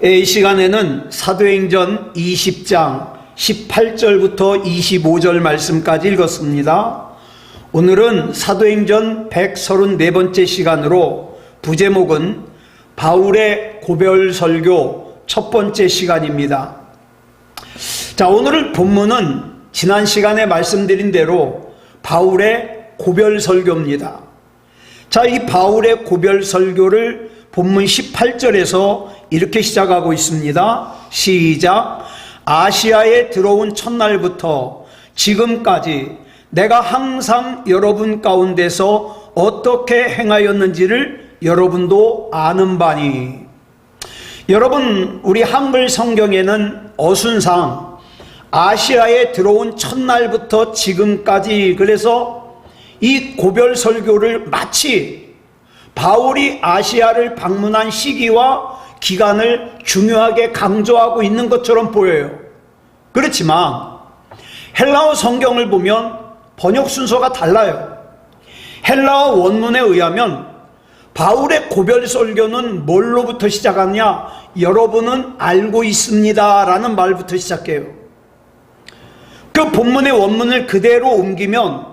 이 시간에는 사도행전 20장 18절부터 25절 말씀까지 읽었습니다. 오늘은 사도행전 134번째 시간으로 부제목은 바울의 고별 설교 첫 번째 시간입니다. 자, 오늘 본문은 지난 시간에 말씀드린 대로 바울의 고별 설교입니다. 자, 이 바울의 고별 설교를 본문 18절에서 이렇게 시작하고 있습니다. 시작. 아시아에 들어온 첫날부터 지금까지 내가 항상 여러분 가운데서 어떻게 행하였는지를 여러분도 아는 바니. 여러분, 우리 한글 성경에는 어순상 아시아에 들어온 첫날부터 지금까지, 그래서 이 고별 설교를 마치 바울이 아시아를 방문한 시기와 기간을 중요하게 강조하고 있는 것처럼 보여요. 그렇지만 헬라어 성경을 보면 번역 순서가 달라요. 헬라어 원문에 의하면 바울의 고별 설교는 뭘로부터 시작하냐? 여러분은 알고 있습니다 라는 말부터 시작해요. 그 본문의 원문을 그대로 옮기면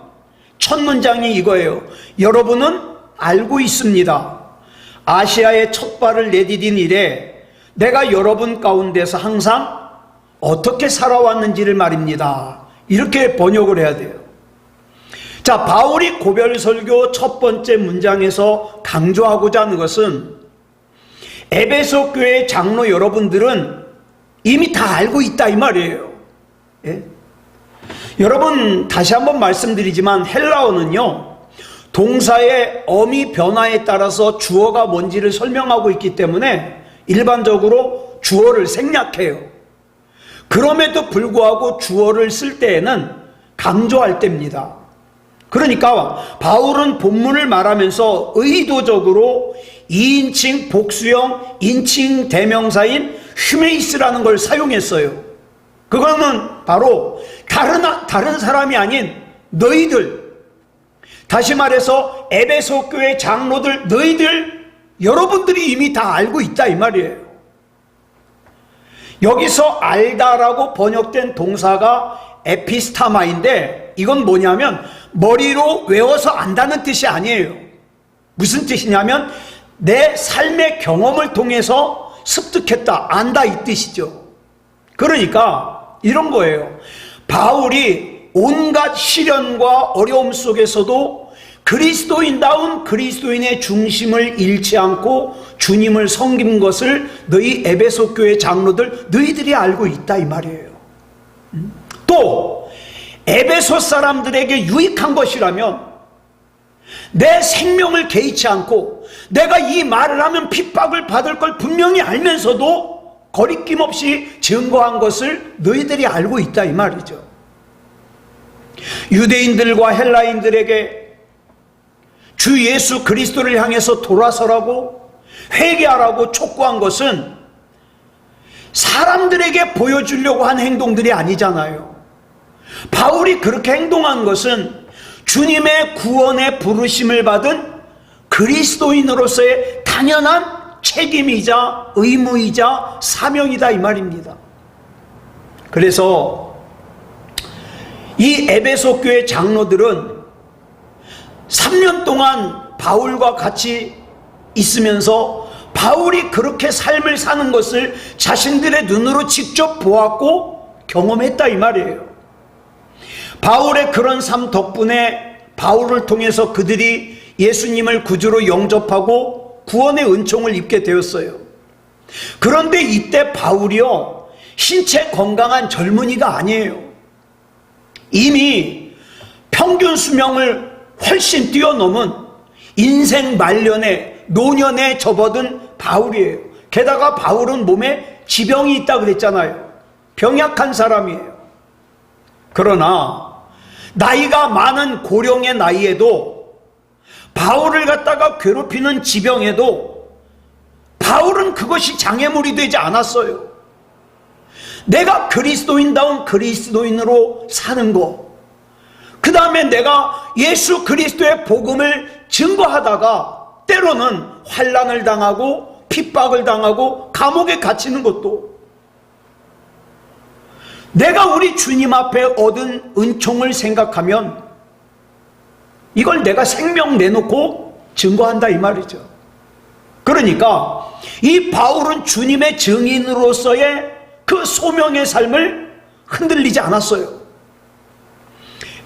첫 문장이 이거예요. 여러분은 알고 있습니다. 아시아에 첫 발을 내디딘 이래 내가 여러분 가운데서 항상 어떻게 살아왔는지를 말입니다. 이렇게 번역을 해야 돼요. 자, 바울이 고별 설교 첫 번째 문장에서 강조하고자 하는 것은 에베소 교회 장로 여러분들은 이미 다 알고 있다 이 말이에요. 예? 여러분, 다시 한번 말씀드리지만 헬라어는요, 동사의 어미 변화에 따라서 주어가 뭔지를 설명하고 있기 때문에 일반적으로 주어를 생략해요. 그럼에도 불구하고 주어를 쓸 때에는 강조할 때입니다. 그러니까 바울은 본문을 말하면서 의도적으로 2인칭 복수형 인칭 대명사인 휴메이스라는 걸 사용했어요. 그거는 바로 다른 사람이 아닌 너희들, 다시 말해서 에베소 교회 장로들, 너희들, 여러분들이 이미 다 알고 있다 이 말이에요. 여기서 알다라고 번역된 동사가 에피스타마인데 이건 뭐냐면 머리로 외워서 안다는 뜻이 아니에요. 무슨 뜻이냐면 내 삶의 경험을 통해서 습득했다, 안다 이 뜻이죠. 그러니까 이런 거예요. 바울이 온갖 시련과 어려움 속에서도 그리스도인다운 그리스도인의 중심을 잃지 않고 주님을 섬긴 것을 너희 에베소 교회 장로들 너희들이 알고 있다 이 말이에요. 또 에베소 사람들에게 유익한 것이라면 내 생명을 개의치 않고 내가 이 말을 하면 핍박을 받을 걸 분명히 알면서도 거리낌 없이 증거한 것을 너희들이 알고 있다 이 말이죠. 유대인들과 헬라인들에게 주 예수 그리스도를 향해서 돌아서라고 회개하라고 촉구한 것은 사람들에게 보여주려고 한 행동들이 아니잖아요. 바울이 그렇게 행동한 것은 주님의 구원의 부르심을 받은 그리스도인으로서의 당연한 책임이자 의무이자 사명이다 이 말입니다. 그래서 이 에베소 교회 장로들은 3년 동안 바울과 같이 있으면서 바울이 그렇게 삶을 사는 것을 자신들의 눈으로 직접 보았고 경험했다 이 말이에요. 바울의 그런 삶 덕분에 바울을 통해서 그들이 예수님을 구주로 영접하고 구원의 은총을 입게 되었어요. 그런데 이때 바울이요, 신체 건강한 젊은이가 아니에요. 이미 평균 수명을 훨씬 뛰어넘은 인생 말년에 노년에 접어든 바울이에요. 게다가 바울은 몸에 지병이 있다 그랬잖아요. 병약한 사람이에요. 그러나 나이가 많은 고령의 나이에도 바울을 갖다가 괴롭히는 지병에도 바울은 그것이 장애물이 되지 않았어요. 내가 그리스도인다운 그리스도인으로 사는 것, 그 다음에 내가 예수 그리스도의 복음을 증거하다가 때로는 환난을 당하고 핍박을 당하고 감옥에 갇히는 것도 내가 우리 주님 앞에 얻은 은총을 생각하면 이걸 내가 생명 내놓고 증거한다 이 말이죠. 그러니까 이 바울은 주님의 증인으로서의 그 소명의 삶을 흔들리지 않았어요.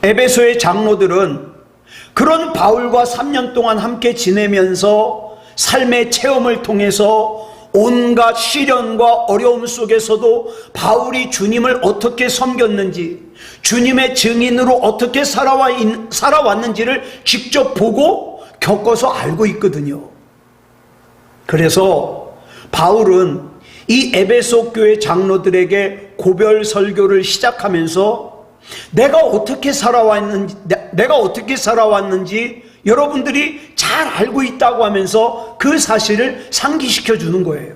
에베소의 장로들은 그런 바울과 3년 동안 함께 지내면서 삶의 체험을 통해서 온갖 시련과 어려움 속에서도 바울이 주님을 어떻게 섬겼는지, 주님의 증인으로 어떻게 살아왔는지를 직접 보고 겪어서 알고 있거든요. 그래서 바울은 이 에베소 교회 장로들에게 고별 설교를 시작하면서 내가 어떻게 살아왔는지 여러분들이 잘 알고 있다고 하면서 그 사실을 상기시켜 주는 거예요.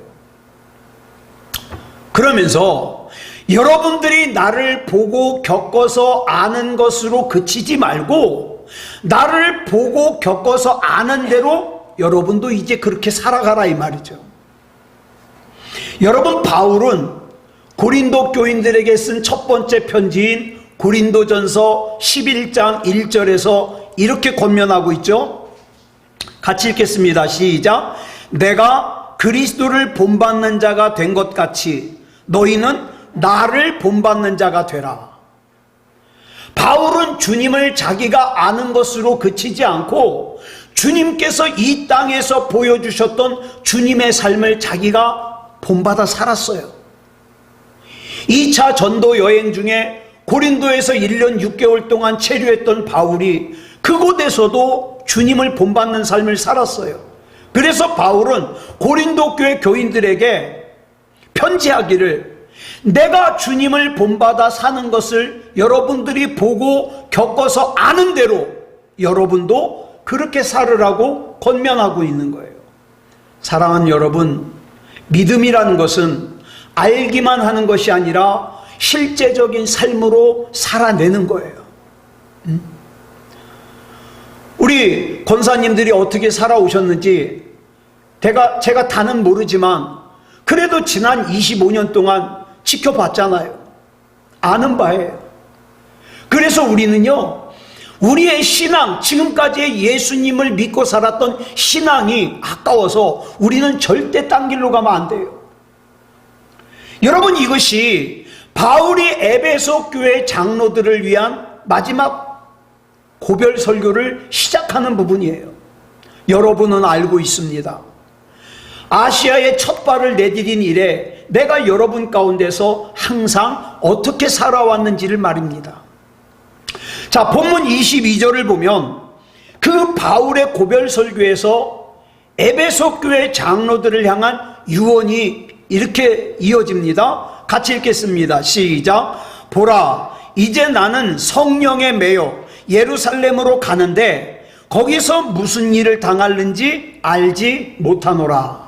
그러면서 여러분들이 나를 보고 겪어서 아는 것으로 그치지 말고 나를 보고 겪어서 아는 대로 여러분도 이제 그렇게 살아가라 이 말이죠. 여러분, 바울은 고린도 교인들에게 쓴 첫 번째 편지인 고린도전서 11장 1절에서 이렇게 권면하고 있죠. 같이 읽겠습니다. 시작. 내가 그리스도를 본받는 자가 된 것 같이 너희는 나를 본받는 자가 되라. 바울은 주님을 자기가 아는 것으로 그치지 않고 주님께서 이 땅에서 보여주셨던 주님의 삶을 자기가 본받아 살았어요. 2차 전도 여행 중에 고린도에서 1년 6개월 동안 체류했던 바울이 그곳에서도 주님을 본받는 삶을 살았어요. 그래서 바울은 고린도 교회 교인들에게 편지하기를 내가 주님을 본받아 사는 것을 여러분들이 보고 겪어서 아는 대로 여러분도 그렇게 살으라고 권면하고 있는 거예요. 사랑하는 여러분, 믿음이라는 것은 알기만 하는 것이 아니라 실제적인 삶으로 살아내는 거예요. 우리 권사님들이 어떻게 살아오셨는지 제가 다는 모르지만 그래도 지난 25년 동안 지켜봤잖아요. 아는 바예요. 그래서 우리는요, 우리의 신앙, 지금까지의 예수님을 믿고 살았던 신앙이 아까워서 우리는 절대 딴 길로 가면 안 돼요. 여러분, 이것이 바울이 에베소 교회 장로들을 위한 마지막 고별 설교를 시작하는 부분이에요. 여러분은 알고 있습니다. 아시아에 첫 발을 내디딘 이래 내가 여러분 가운데서 항상 어떻게 살아왔는지를 말입니다. 자, 본문 22절을 보면 그 바울의 고별 설교에서 에베소 교회 장로들을 향한 유언이 이렇게 이어집니다. 같이 읽겠습니다. 시작. 보라, 이제 나는 성령에 매여 예루살렘으로 가는데 거기서 무슨 일을 당할는지 알지 못하노라.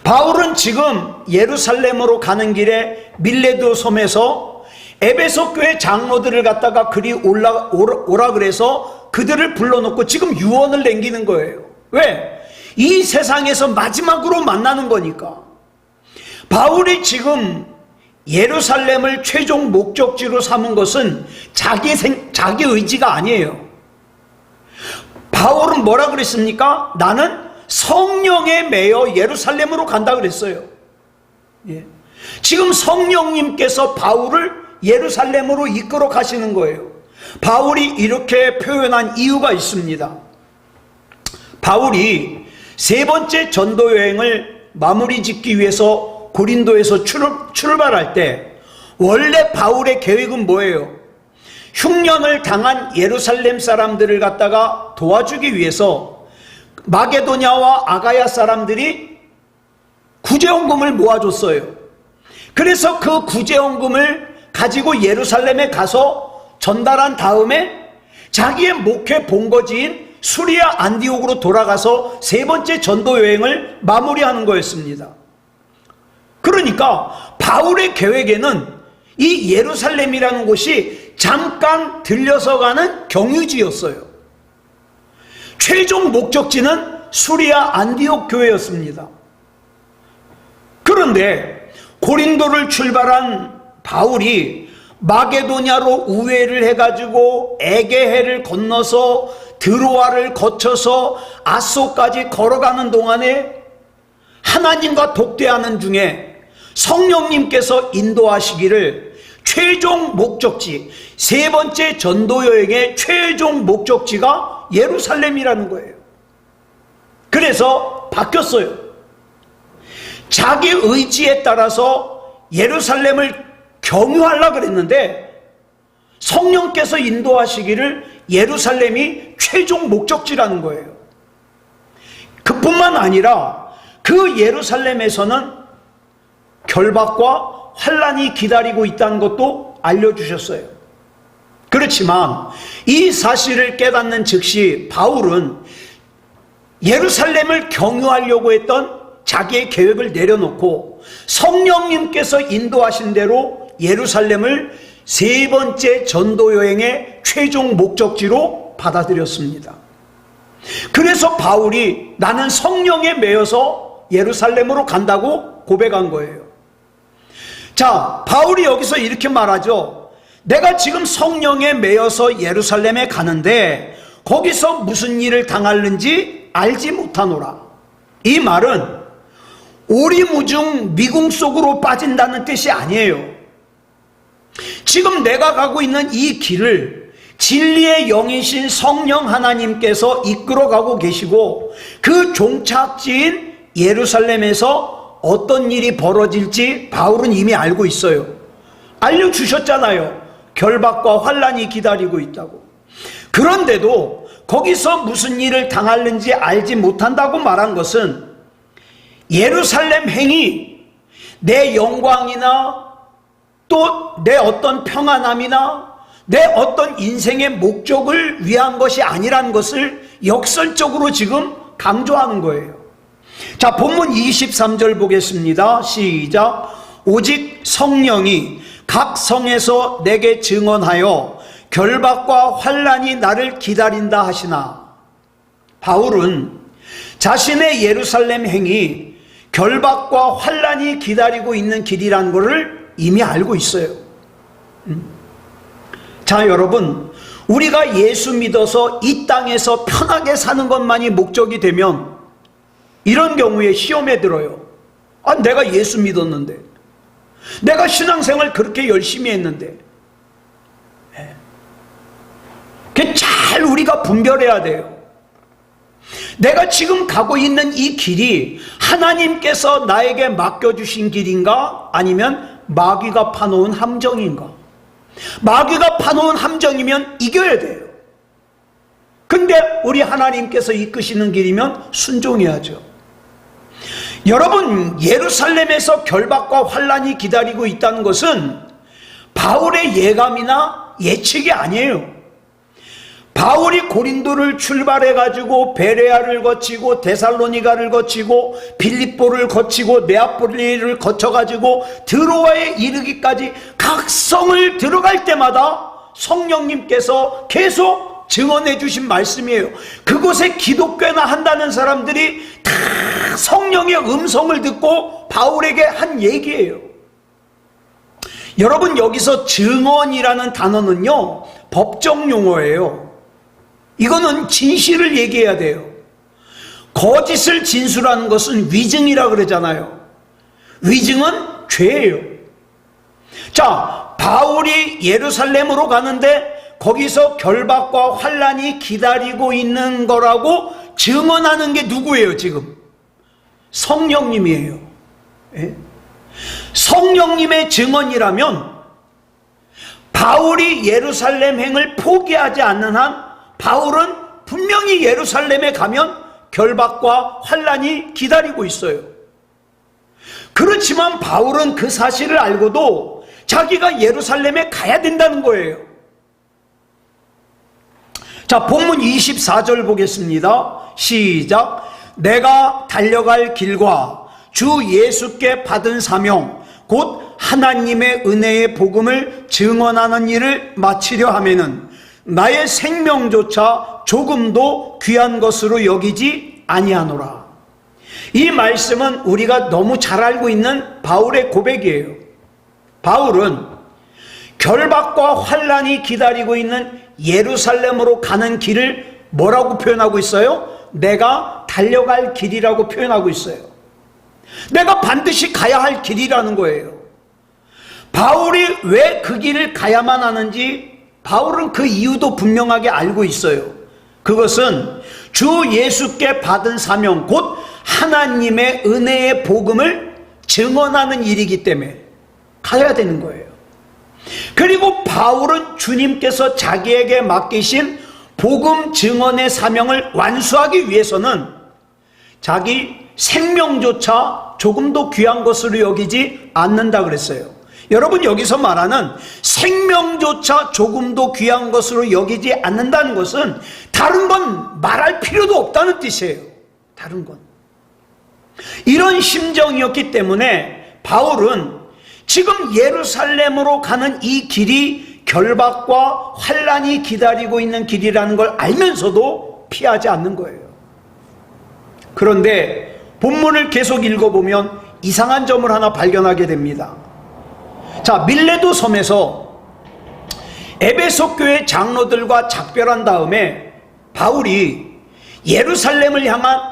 바울은 지금 예루살렘으로 가는 길에 밀레도 섬에서 에베소 교회 장로들을 갖다가 그리 오라 그래서 그들을 불러놓고 지금 유언을 남기는 거예요. 왜? 이 세상에서 마지막으로 만나는 거니까. 바울이 지금 예루살렘을 최종 목적지로 삼은 것은 자기 의지가 아니에요. 바울은 뭐라 그랬습니까? 나는 성령에 매여 예루살렘으로 간다 그랬어요. 예. 지금 성령님께서 바울을 예루살렘으로 이끌어 가시는 거예요. 바울이 이렇게 표현한 이유가 있습니다. 바울이 세 번째 전도 여행을 마무리 짓기 위해서 고린도에서 출발할 때 원래 바울의 계획은 뭐예요? 흉년을 당한 예루살렘 사람들을 갖다가 도와주기 위해서 마게도냐와 아가야 사람들이 구제원금을 모아줬어요. 그래서 그 구제원금을 가지고 예루살렘에 가서 전달한 다음에 자기의 목회 본거지인 수리아 안디옥으로 돌아가서 세 번째 전도 여행을 마무리하는 거였습니다. 그러니까 바울의 계획에는 이 예루살렘이라는 곳이 잠깐 들려서 가는 경유지였어요. 최종 목적지는 수리아 안디옥 교회였습니다. 그런데 고린도를 출발한 바울이 마게도냐로 우회를 해가지고 에게해를 건너서 드로아를 거쳐서 아소까지 걸어가는 동안에 하나님과 독대하는 중에 성령님께서 인도하시기를 최종 목적지, 세 번째 전도 여행의 최종 목적지가 예루살렘이라는 거예요. 그래서 바뀌었어요. 자기 의지에 따라서 예루살렘을 경유하려고 그랬는데 성령께서 인도하시기를 예루살렘이 최종 목적지라는 거예요. 그뿐만 아니라 그 예루살렘에서는 결박과 환난이 기다리고 있다는 것도 알려주셨어요. 그렇지만 이 사실을 깨닫는 즉시 바울은 예루살렘을 경유하려고 했던 자기의 계획을 내려놓고 성령님께서 인도하신 대로 예루살렘을 세 번째 전도 여행의 최종 목적지로 받아들였습니다. 그래서 바울이 나는 성령에 매여서 예루살렘으로 간다고 고백한 거예요. 자, 바울이 여기서 이렇게 말하죠. 내가 지금 성령에 매여서 예루살렘에 가는데 거기서 무슨 일을 당하는지 알지 못하노라. 이 말은 오리무중 미궁 속으로 빠진다는 뜻이 아니에요. 지금 내가 가고 있는 이 길을 진리의 영이신 성령 하나님께서 이끌어가고 계시고 그 종착지인 예루살렘에서 어떤 일이 벌어질지 바울은 이미 알고 있어요. 알려주셨잖아요. 결박과 환난이 기다리고 있다고. 그런데도 거기서 무슨 일을 당하는지 알지 못한다고 말한 것은 예루살렘 행이 내 영광이나 또 내 어떤 평안함이나 내 어떤 인생의 목적을 위한 것이 아니라는 것을 역설적으로 지금 강조하는 거예요. 자, 본문 23절 보겠습니다. 시작. 오직 성령이 각 성에서 내게 증언하여 결박과 환난이 나를 기다린다 하시나. 바울은 자신의 예루살렘 행이 결박과 환난이 기다리고 있는 길이라는 것을 이미 알고 있어요. 자, 여러분, 우리가 예수 믿어서 이 땅에서 편하게 사는 것만이 목적이 되면 이런 경우에 시험에 들어요. 아, 내가 예수 믿었는데, 내가 신앙생활 그렇게 열심히 했는데. 그게 잘 우리가 분별해야 돼요. 내가 지금 가고 있는 이 길이 하나님께서 나에게 맡겨주신 길인가? 아니면 마귀가 파놓은 함정인가? 마귀가 파놓은 함정이면 이겨야 돼요. 근데 우리 하나님께서 이끄시는 길이면 순종해야죠. 여러분, 예루살렘에서 결박과 환난이 기다리고 있다는 것은 바울의 예감이나 예측이 아니에요. 바울이 고린도를 출발해가지고 베레아를 거치고 데살로니가를 거치고 빌립보를 거치고 네아폴리를 거쳐가지고 드로아에 이르기까지 각 성을 들어갈 때마다 성령님께서 계속 증언해 주신 말씀이에요. 그곳에 기독교나 한다는 사람들이 다 성령의 음성을 듣고 바울에게 한 얘기예요. 여러분, 여기서 증언이라는 단어는요, 법정 용어예요. 이거는 진실을 얘기해야 돼요. 거짓을 진술하는 것은 위증이라 그러잖아요. 위증은 죄예요. 자, 바울이 예루살렘으로 가는데 거기서 결박과 환난이 기다리고 있는 거라고 증언하는 게 누구예요, 지금? 성령님이에요. 예? 성령님의 증언이라면 바울이 예루살렘 행을 포기하지 않는 한 바울은 분명히 예루살렘에 가면 결박과 환난이 기다리고 있어요. 그렇지만 바울은 그 사실을 알고도 자기가 예루살렘에 가야 된다는 거예요. 자, 본문 24절 보겠습니다. 시작. 내가 달려갈 길과 주 예수께 받은 사명 곧 하나님의 은혜의 복음을 증언하는 일을 마치려 하면은 나의 생명조차 조금도 귀한 것으로 여기지 아니하노라. 이 말씀은 우리가 너무 잘 알고 있는 바울의 고백이에요. 바울은 결박과 환란이 기다리고 있는 예루살렘으로 가는 길을 뭐라고 표현하고 있어요? 내가 달려갈 길이라고 표현하고 있어요. 내가 반드시 가야 할 길이라는 거예요. 바울이 왜 그 길을 가야만 하는지 바울은 그 이유도 분명하게 알고 있어요. 그것은 주 예수께 받은 사명, 곧 하나님의 은혜의 복음을 증언하는 일이기 때문에 가야 되는 거예요. 그리고 바울은 주님께서 자기에게 맡기신 복음 증언의 사명을 완수하기 위해서는 자기 생명조차 조금도 귀한 것으로 여기지 않는다 그랬어요. 여러분, 여기서 말하는 생명조차 조금도 귀한 것으로 여기지 않는다는 것은 다른 건 말할 필요도 없다는 뜻이에요. 다른 건. 이런 심정이었기 때문에 바울은 지금 예루살렘으로 가는 이 길이 결박과 환란이 기다리고 있는 길이라는 걸 알면서도 피하지 않는 거예요. 그런데 본문을 계속 읽어보면 이상한 점을 하나 발견하게 됩니다. 자, 밀레도 섬에서 에베소 교회 장로들과 작별한 다음에 바울이 예루살렘을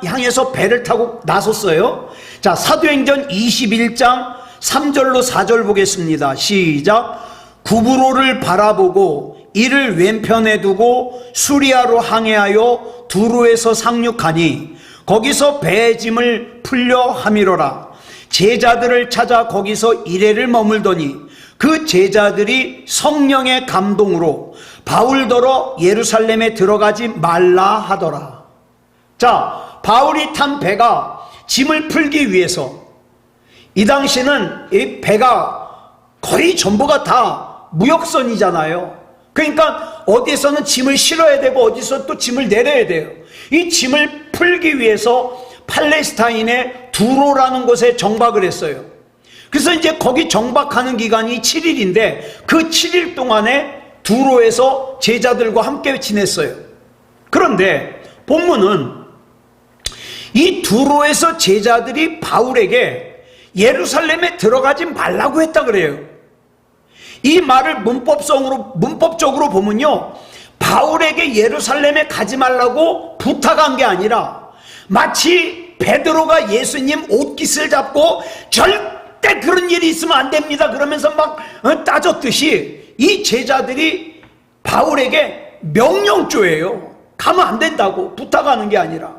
향해서 배를 타고 나섰어요. 자, 사도행전 21장 3절로 4절 보겠습니다. 시작. 구브로를 바라보고 이를 왼편에 두고 수리아로 항해하여 두로에서 상륙하니 거기서 배의 짐을 풀려 하미로라. 제자들을 찾아 거기서 이래를 머물더니 그 제자들이 성령의 감동으로 바울더러 예루살렘에 들어가지 말라 하더라. 자, 바울이 탄 배가 짐을 풀기 위해서, 이 당시는 이 배가 거의 전부가 다 무역선이잖아요. 그러니까 어디에서는 짐을 실어야 되고 어디서 또 짐을 내려야 돼요. 이 짐을 풀기 위해서 팔레스타인의 두로라는 곳에 정박을 했어요. 그래서 이제 거기 정박하는 기간이 7일인데 그 7일 동안에 두로에서 제자들과 함께 지냈어요. 그런데 본문은 이 두로에서 제자들이 바울에게 예루살렘에 들어가지 말라고 했다 그래요. 이 말을 문법적으로 보면요, 바울에게 예루살렘에 가지 말라고 부탁한 게 아니라 마치 베드로가 예수님 옷깃을 잡고 절대 그런 일이 있으면 안 됩니다 그러면서 막 따졌듯이 이 제자들이 바울에게 명령조예요. 가면 안 된다고 부탁하는 게 아니라,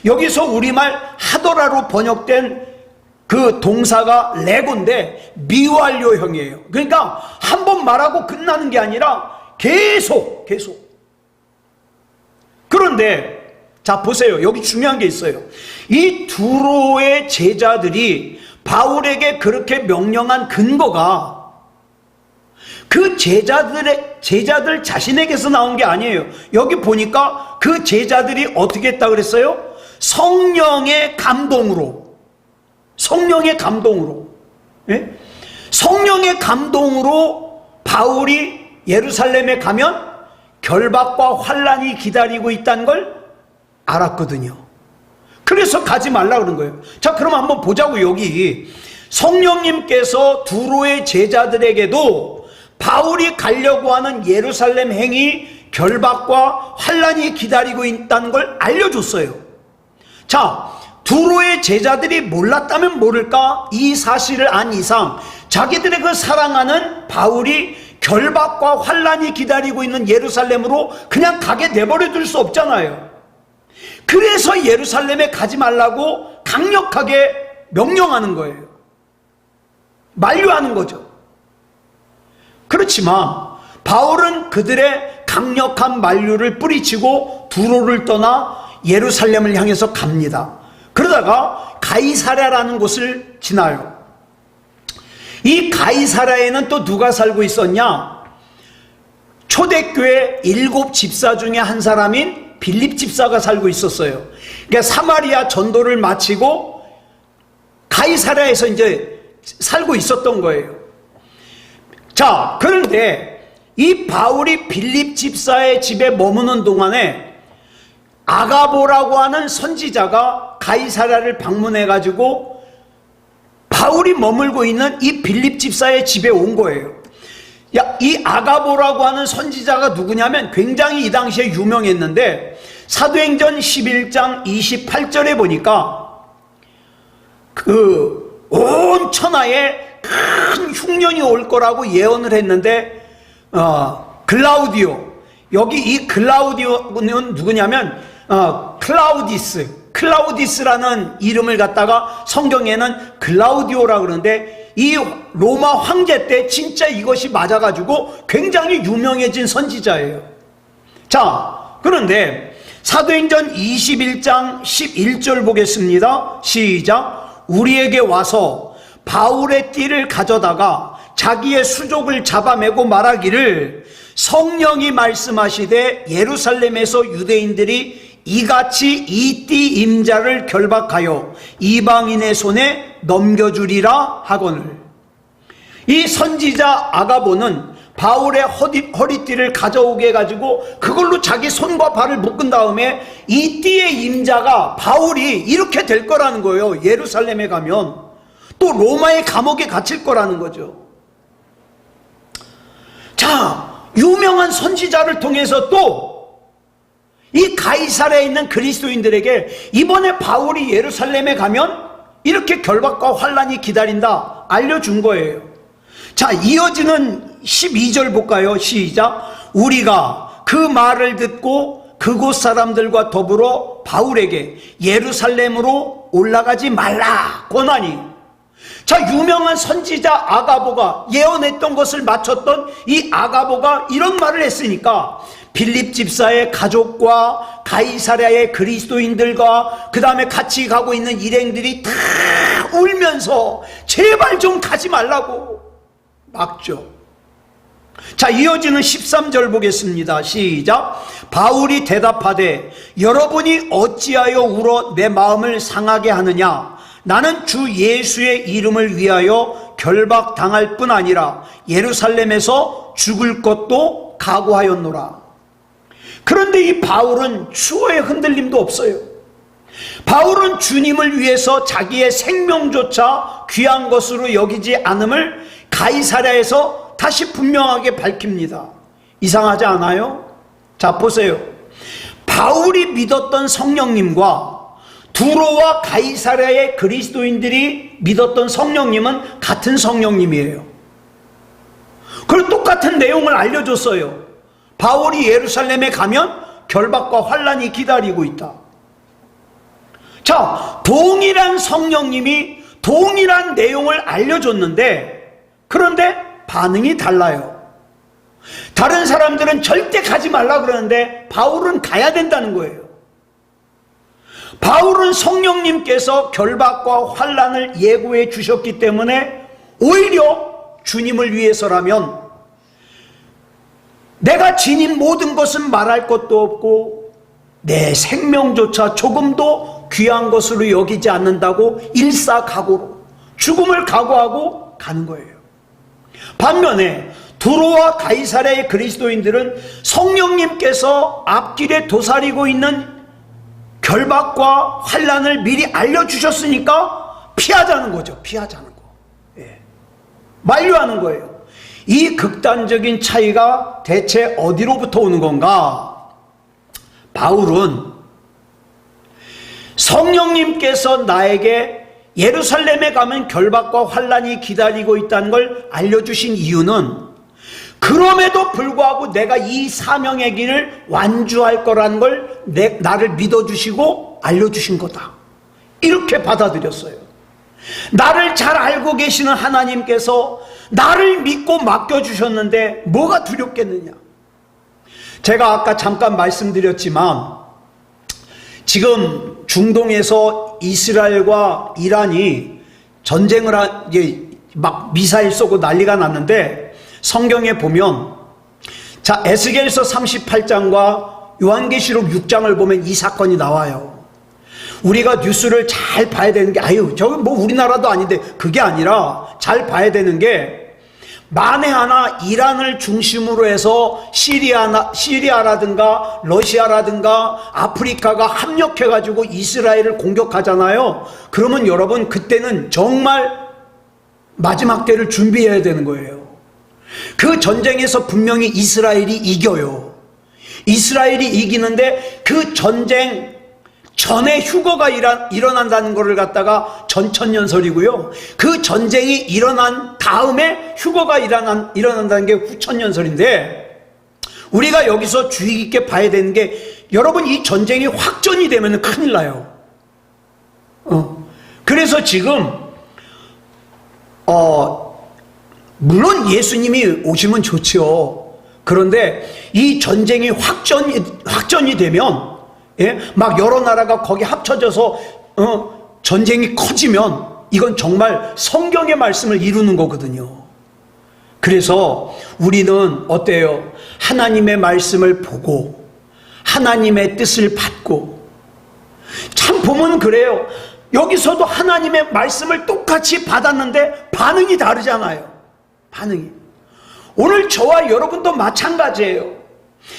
여기서 우리말 하더라로 번역된 그 동사가 레고인데 미완료형이에요. 그러니까 한 번 말하고 끝나는 게 아니라 계속. 그런데 자, 보세요. 여기 중요한 게 있어요. 이 두로의 제자들이 바울에게 그렇게 명령한 근거가 그 제자들 자신에게서 나온 게 아니에요. 여기 보니까 그 제자들이 어떻게 했다 그랬어요? 성령의 감동으로. 예? 성령의 감동으로 바울이 예루살렘에 가면 결박과 환란이 기다리고 있다는 걸 알았거든요. 그래서 가지 말라 그런 거예요. 자, 그럼 한번 보자고. 여기 성령님께서 두로의 제자들에게도 바울이 가려고 하는 예루살렘 행이 결박과 환란이 기다리고 있다는 걸 알려줬어요. 자, 두로의 제자들이 몰랐다면 모를까, 이 사실을 안 이상 자기들의 그 사랑하는 바울이 결박과 환란이 기다리고 있는 예루살렘으로 그냥 가게 내버려 둘 수 없잖아요. 그래서 예루살렘에 가지 말라고 강력하게 명령하는 거예요. 만류하는 거죠. 그렇지만 바울은 그들의 강력한 만류를 뿌리치고 두로를 떠나 예루살렘을 향해서 갑니다. 그러다가 가이사랴라는 곳을 지나요. 이 가이사랴에는 또 누가 살고 있었냐? 초대교회 7 집사 중에 한 사람인 빌립 집사가 살고 있었어요. 그러니까 사마리아 전도를 마치고 가이사랴에서 이제 살고 있었던 거예요. 자, 그런데 이 바울이 빌립 집사의 집에 머무는 동안에 아가보라고 하는 선지자가 가이사랴를 방문해 가지고 바울이 머물고 있는 이 빌립 집사의 집에 온 거예요. 이 아가보라고 하는 선지자가 누구냐면 굉장히 이 당시에 유명했는데, 사도행전 11장 28절에 보니까 온 천하에 큰 흉년이 올 거라고 예언을 했는데, 글라우디오, 여기 이 글라우디오는 누구냐면 클라우디스라는 이름을 갖다가 성경에는 글라우디오라 그러는데, 이 로마 황제 때 진짜 이것이 맞아가지고 굉장히 유명해진 선지자예요. 자, 그런데 사도행전 21장 11절 보겠습니다. 시작. 우리에게 와서 바울의 띠를 가져다가 자기의 수족을 잡아매고 말하기를, 성령이 말씀하시되 예루살렘에서 유대인들이 이같이 이 띠 임자를 결박하여 이방인의 손에 넘겨주리라 하거늘. 이 선지자 아가보는 바울의 허리띠를 가져오게 해가지고 그걸로 자기 손과 발을 묶은 다음에 이 띠의 임자가 바울이 이렇게 될 거라는 거예요. 예루살렘에 가면 또 로마의 감옥에 갇힐 거라는 거죠. 자, 유명한 선지자를 통해서 또 이 가이사랴에 있는 그리스도인들에게 이번에 바울이 예루살렘에 가면 이렇게 결박과 환란이 기다린다 알려준 거예요. 자, 이어지는 12절 볼까요? 시작. 우리가 그 말을 듣고 그곳 사람들과 더불어 바울에게 예루살렘으로 올라가지 말라 권하니. 자, 유명한 선지자 아가보가 예언했던 것을 마쳤던 이 아가보가 이런 말을 했으니까 빌립 집사의 가족과 가이사랴의 그리스도인들과 그 다음에 같이 가고 있는 일행들이 다 울면서 제발 좀 가지 말라고 막죠. 자, 이어지는 13절 보겠습니다. 시작. 바울이 대답하되 여러분이 어찌하여 울어 내 마음을 상하게 하느냐. 나는 주 예수의 이름을 위하여 결박당할 뿐 아니라 예루살렘에서 죽을 것도 각오하였노라. 그런데 이 바울은 추호의 흔들림도 없어요. 바울은 주님을 위해서 자기의 생명조차 귀한 것으로 여기지 않음을 가이사랴에서 다시 분명하게 밝힙니다. 이상하지 않아요? 자, 보세요. 바울이 믿었던 성령님과 두로와 가이사랴의 그리스도인들이 믿었던 성령님은 같은 성령님이에요. 그리고 똑같은 내용을 알려줬어요. 바울이 예루살렘에 가면 결박과 환란이 기다리고 있다. 자, 동일한 성령님이 동일한 내용을 알려줬는데, 그런데 반응이 달라요. 다른 사람들은 절대 가지 말라 그러는데 바울은 가야 된다는 거예요. 바울은 성령님께서 결박과 환란을 예고해 주셨기 때문에 오히려 주님을 위해서라면 내가 지닌 모든 것은 말할 것도 없고 내 생명조차 조금도 귀한 것으로 여기지 않는다고 일사각오로 죽음을 각오하고 가는 거예요. 반면에 두로와 가이사랴의 그리스도인들은 성령님께서 앞길에 도사리고 있는 결박과 환란을 미리 알려주셨으니까 피하자는 거죠. 피하자는 거. 예. 만류하는 거예요. 이 극단적인 차이가 대체 어디로부터 오는 건가? 바울은 성령님께서 나에게 예루살렘에 가면 결박과 환란이 기다리고 있다는 걸 알려주신 이유는 그럼에도 불구하고 내가 이 사명의 길을 완주할 거라는 걸 나를 믿어주시고 알려주신 거다. 이렇게 받아들였어요. 나를 잘 알고 계시는 하나님께서 나를 믿고 맡겨주셨는데 뭐가 두렵겠느냐. 제가 아까 잠깐 말씀드렸지만 지금 중동에서 이스라엘과 이란이 전쟁을 막 미사일 쏘고 난리가 났는데 성경에 보면 자 에스겔서 38장과 요한계시록 6장을 보면 이 사건이 나와요. 우리가 뉴스를 잘 봐야 되는 게 저기 뭐 우리나라도 아닌데 그게 아니라 잘 봐야 되는 게 만에 하나 이란을 중심으로 해서 시리아라든가 러시아라든가 아프리카가 합력해가지고 이스라엘을 공격하잖아요. 그러면 여러분, 그때는 정말 마지막 때를 준비해야 되는 거예요. 그 전쟁에서 분명히 이스라엘이 이겨요. 이스라엘이 이기는데 그 전쟁 전에 휴거가 일어난다는 것을 갖다가 전천년설이고요. 그 전쟁이 일어난 다음에 휴거가 일어난다는 게 후천년설인데, 우리가 여기서 주의 깊게 봐야 되는 게, 여러분, 이 전쟁이 확전이 되면 큰일 나요. 그래서 지금 물론 예수님이 오시면 좋죠. 그런데 이 전쟁이 확전이 되면, 예? 막 여러 나라가 거기 합쳐져서 전쟁이 커지면 이건 정말 성경의 말씀을 이루는 거거든요. 그래서 우리는 어때요? 하나님의 말씀을 보고 하나님의 뜻을 받고, 참 보면 그래요. 여기서도 하나님의 말씀을 똑같이 받았는데 반응이 다르잖아요. 반응이. 오늘 저와 여러분도 마찬가지예요.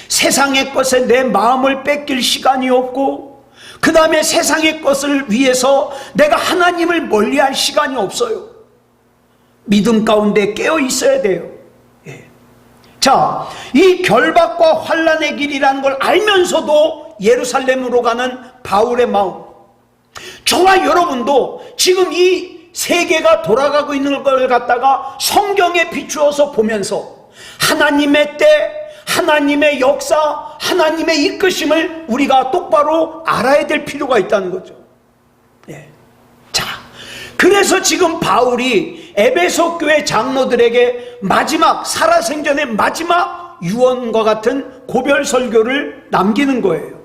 세상의 것에 내 마음을 뺏길 시간이 없고, 그 다음에 세상의 것을 위해서 내가 하나님을 멀리할 시간이 없어요. 믿음 가운데 깨어 있어야 돼요. 예. 자, 이 결박과 환난의 길이라는 걸 알면서도 예루살렘으로 가는 바울의 마음, 저와 여러분도 지금 이 세계가 돌아가고 있는 걸 갖다가 성경에 비추어서 보면서 하나님의 때, 하나님의 역사, 하나님의 이끄심을 우리가 똑바로 알아야 될 필요가 있다는 거죠. 예. 자, 그래서 지금 바울이 에베소 교회 장로들에게 마지막, 살아생전의 마지막 유언과 같은 고별 설교를 남기는 거예요.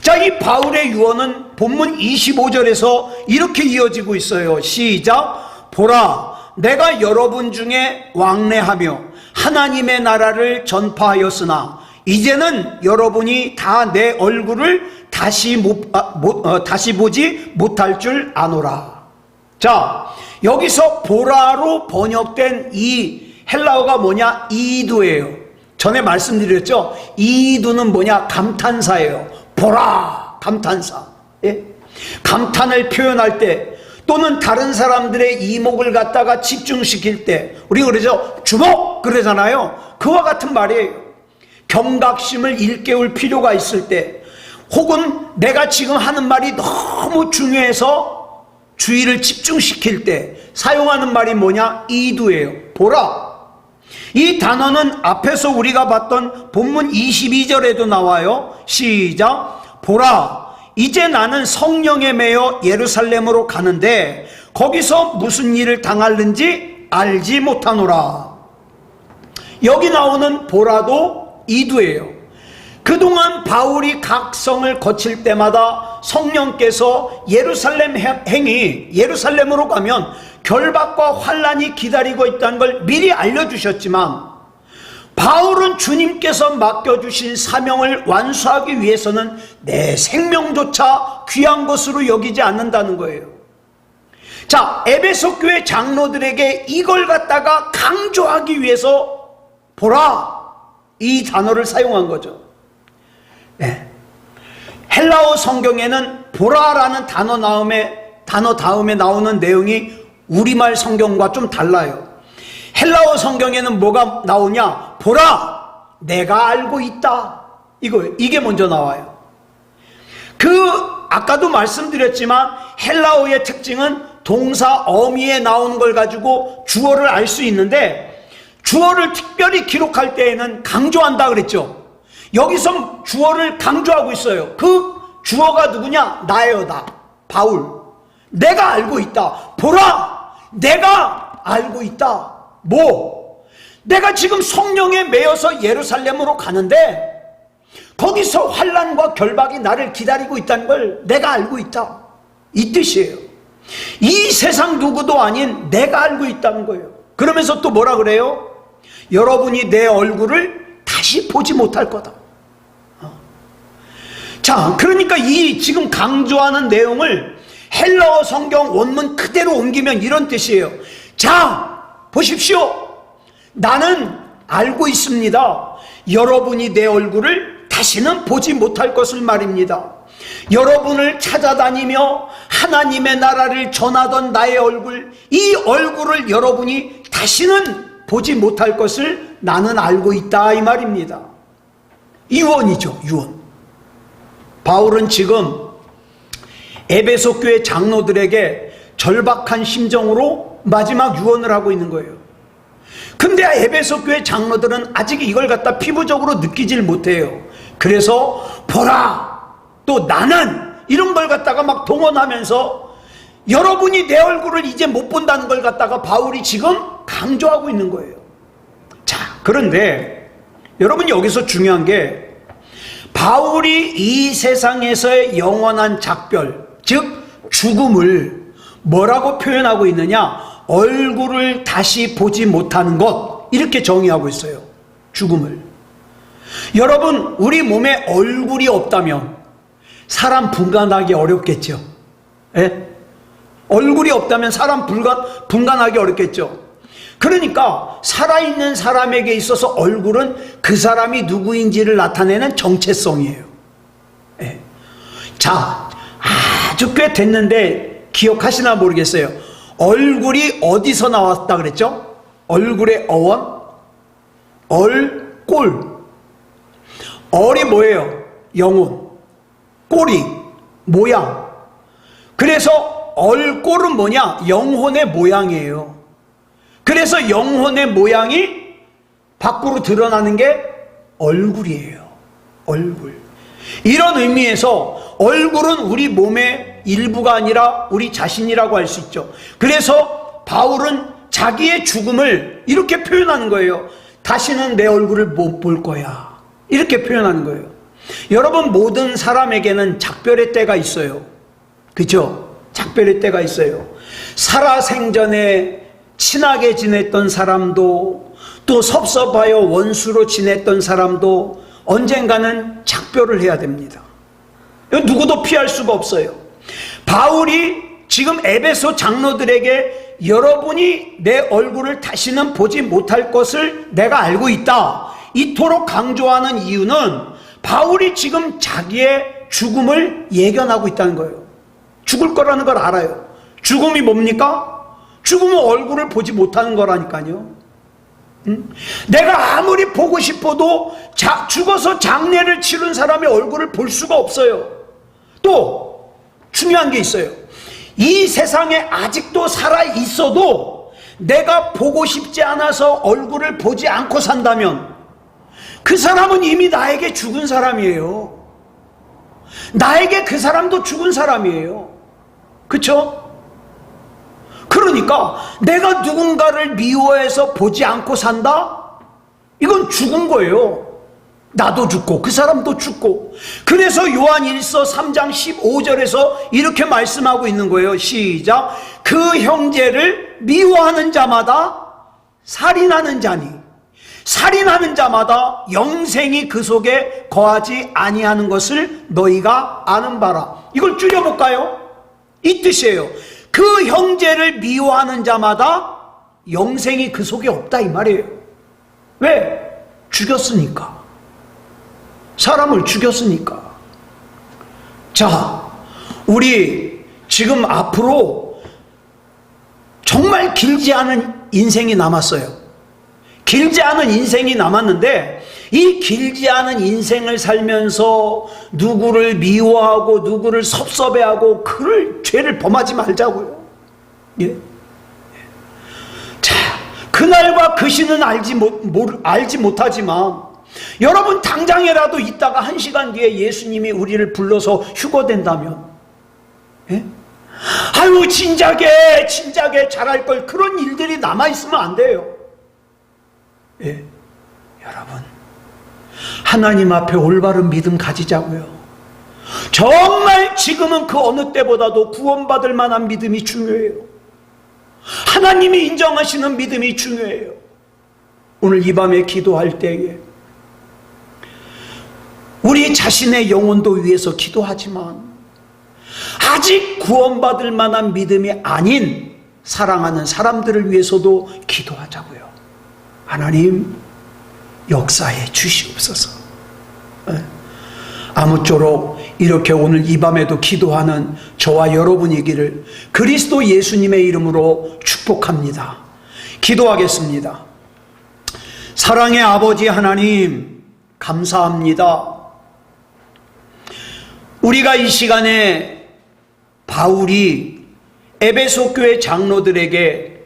자, 이 바울의 유언은 본문 25절에서 이렇게 이어지고 있어요. 시작. 보라, 내가 여러분 중에 왕래하며 하나님의 나라를 전파하였으나 이제는 여러분이 다 내 얼굴을 다시 보지 못할 줄 아노라. 자, 여기서 보라로 번역된 이 헬라어가 뭐냐? 이두예요. 전에 말씀드렸죠? 이두는 뭐냐? 감탄사예요. 보라, 감탄사. 예? 감탄을 표현할 때, 또는 다른 사람들의 이목을 갖다가 집중시킬 때, 우리 그러죠? 주목! 그러잖아요. 그와 같은 말이에요. 경각심을 일깨울 필요가 있을 때, 혹은 내가 지금 하는 말이 너무 중요해서 주의를 집중시킬 때 사용하는 말이 뭐냐? 이두예요. 보라. 이 단어는 앞에서 우리가 봤던 본문 22절에도 나와요. 시작. 보라, 이제 나는 성령에 매여 예루살렘으로 가는데 거기서 무슨 일을 당할는지 알지 못하노라. 여기 나오는 보라도 이두예요. 그동안 바울이 각 성을 거칠 때마다 성령께서 예루살렘으로 가면 결박과 환난이 기다리고 있다는 걸 미리 알려주셨지만, 바울은 주님께서 맡겨주신 사명을 완수하기 위해서는 내 생명조차 귀한 것으로 여기지 않는다는 거예요. 자, 에베소 교회 장로들에게 이걸 갖다가 강조하기 위해서 보라, 이 단어를 사용한 거죠. 네. 헬라어 성경에는 보라라는 단어 다음에 나오는 내용이 우리말 성경과 좀 달라요. 헬라어 성경에는 뭐가 나오냐? 보라, 내가 알고 있다. 이게 먼저 나와요. 아까도 말씀드렸지만 헬라어의 특징은 동사 어미에 나오는 걸 가지고 주어를 알 수 있는데, 주어를 특별히 기록할 때에는 강조한다 그랬죠. 여기서 주어를 강조하고 있어요. 그 주어가 누구냐? 나예요, 나. 바울. 내가 알고 있다. 보라, 내가 알고 있다. 내가 지금 성령에 매여서 예루살렘으로 가는데 거기서 환난과 결박이 나를 기다리고 있다는 걸 내가 알고 있다. 이 뜻이에요. 이 세상 누구도 아닌 내가 알고 있다는 거예요. 그러면서 또 뭐라 그래요? 여러분이 내 얼굴을 다시 보지 못할 거다. 자, 그러니까 이 지금 강조하는 내용을 헬라어 성경 원문 그대로 옮기면 이런 뜻이에요. 자, 보십시오. 나는 알고 있습니다. 여러분이 내 얼굴을 다시는 보지 못할 것을 말입니다. 여러분을 찾아다니며 하나님의 나라를 전하던 나의 얼굴, 이 얼굴을 여러분이 다시는 보지 못할 것을 나는 알고 있다, 이 말입니다. 유언이죠, 유언. 바울은 지금 에베소 교회 장로들에게 절박한 심정으로 마지막 유언을 하고 있는 거예요. 근데 에베소 교회 장로들은 아직 이걸 갖다 피부적으로 느끼질 못해요. 그래서 보라, 또 나는, 이런 걸 갖다가 막 동원하면서 여러분이 내 얼굴을 이제 못 본다는 걸 갖다가 바울이 지금 강조하고 있는 거예요. 자, 그런데 여러분, 여기서 중요한 게 바울이 이 세상에서의 영원한 작별, 즉 죽음을 뭐라고 표현하고 있느냐? 얼굴을 다시 보지 못하는 것, 이렇게 정의하고 있어요. 죽음을. 여러분, 우리 몸에 얼굴이 없다면 사람 분간하기 어렵겠죠. 예? 얼굴이 없다면 사람 분간하기 어렵겠죠. 그러니까 살아있는 사람에게 있어서 얼굴은 그 사람이 누구인지를 나타내는 정체성이에요. 예. 자, 아주 꽤 됐는데 기억하시나 모르겠어요. 얼굴이 어디서 나왔다 그랬죠? 얼굴의 어원? 얼꼴. 얼이 뭐예요? 영혼. 꼴이 모양. 그래서 얼꼴은 뭐냐? 영혼의 모양이에요. 그래서 영혼의 모양이 밖으로 드러나는 게 얼굴이에요. 얼굴. 이런 의미에서 얼굴은 우리 몸의 일부가 아니라 우리 자신이라고 할 수 있죠. 그래서 바울은 자기의 죽음을 이렇게 표현하는 거예요. 다시는 내 얼굴을 못 볼 거야. 이렇게 표현하는 거예요. 여러분, 모든 사람에게는 작별의 때가 있어요. 그렇죠? 작별의 때가 있어요. 살아생전에 친하게 지냈던 사람도, 또 섭섭하여 원수로 지냈던 사람도 언젠가는 작별을 해야 됩니다. 누구도 피할 수가 없어요. 바울이 지금 에베소 장로들에게 여러분이 내 얼굴을 다시는 보지 못할 것을 내가 알고 있다, 이토록 강조하는 이유는 바울이 지금 자기의 죽음을 예견하고 있다는 거예요. 죽을 거라는 걸 알아요. 죽음이 뭡니까? 죽으면 얼굴을 보지 못하는 거라니까요. 내가 아무리 보고 싶어도 죽어서 장례를 치른 사람의 얼굴을 볼 수가 없어요. 또 중요한 게 있어요. 이 세상에 아직도 살아 있어도 내가 보고 싶지 않아서 얼굴을 보지 않고 산다면 그 사람은 이미 나에게 죽은 사람이에요. 나에게 그 사람도 죽은 사람이에요. 그렇죠? 그러니까 내가 누군가를 미워해서 보지 않고 산다? 이건 죽은 거예요. 나도 죽고 그 사람도 죽고. 그래서 요한 1서 3장 15절에서 이렇게 말씀하고 있는 거예요. 시작. 그 형제를 미워하는 자마다 살인하는 자니 살인하는 자마다 영생이 그 속에 거하지 아니하는 것을 너희가 아는 바라. 이걸 줄여볼까요? 이 뜻이에요. 그 형제를 미워하는 자마다 영생이 그 속에 없다, 이 말이에요. 왜? 죽였으니까. 사람을 죽였으니까. 자, 우리 지금 앞으로 정말 길지 않은 인생이 남았어요. 길지 않은 인생이 남았는데 이 길지 않은 인생을 살면서 누구를 미워하고 누구를 섭섭해하고 그럴 죄를 범하지 말자고요. 예? 자, 그날과 그 시는 알지 못하지만 여러분, 당장이라도 있다가 1시간 뒤에 예수님이 우리를 불러서 휴거된다면, 예? 아유, 진작에 잘할 걸, 그런 일들이 남아있으면 안 돼요. 예, 여러분, 하나님 앞에 올바른 믿음 가지자고요. 정말 지금은 그 어느 때보다도 구원받을 만한 믿음이 중요해요. 하나님이 인정하시는 믿음이 중요해요. 오늘 이 밤에 기도할 때에 우리 자신의 영혼도 위해서 기도하지만 아직 구원받을 만한 믿음이 아닌 사랑하는 사람들을 위해서도 기도하자고요. 하나님 역사해 주시옵소서. 아무쪼록 이렇게 오늘 이 밤에도 기도하는 저와 여러분이기를 그리스도 예수님의 이름으로 축복합니다. 기도하겠습니다. 사랑의 아버지 하나님, 감사합니다. 우리가 이 시간에 바울이 에베소 교회 장로들에게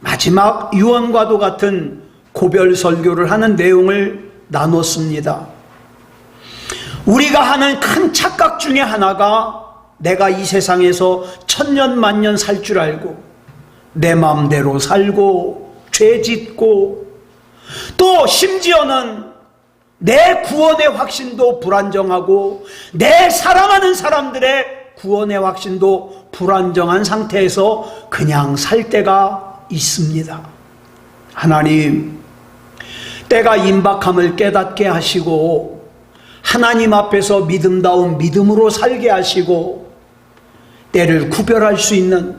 마지막 유언과도 같은 고별 설교를 하는 내용을 나눴습니다. 우리가 하는 큰 착각 중에 하나가 내가 이 세상에서 천년 만년 살 줄 알고 내 마음대로 살고 죄 짓고 또 심지어는 내 구원의 확신도 불안정하고 내 사랑하는 사람들의 구원의 확신도 불안정한 상태에서 그냥 살 때가 있습니다. 하나님, 때가 임박함을 깨닫게 하시고 하나님 앞에서 믿음다운 믿음으로 살게 하시고 때를 구별할 수 있는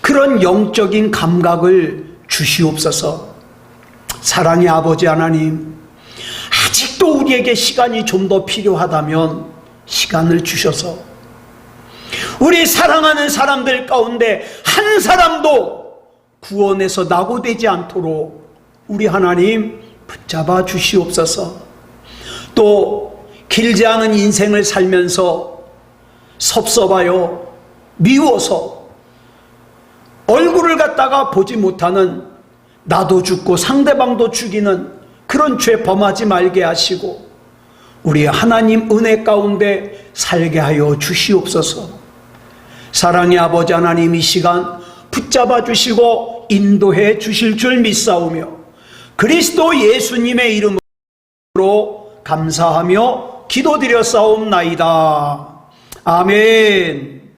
그런 영적인 감각을 주시옵소서. 사랑의 아버지 하나님, 아직도 우리에게 시간이 좀 더 필요하다면 시간을 주셔서 우리 사랑하는 사람들 가운데 한 사람도 구원에서 낙오되지 않도록 우리 하나님 붙잡아 주시옵소서. 또 길지 않은 인생을 살면서 섭섭하여 미워서 얼굴을 갖다가 보지 못하는, 나도 죽고 상대방도 죽이는 그런 죄 범하지 말게 하시고 우리 하나님 은혜 가운데 살게 하여 주시옵소서. 사랑의 아버지 하나님, 이 시간 붙잡아 주시고 인도해 주실 줄 믿사오며 그리스도 예수님의 이름으로 감사하며 기도드렸사옵나이다. 아멘.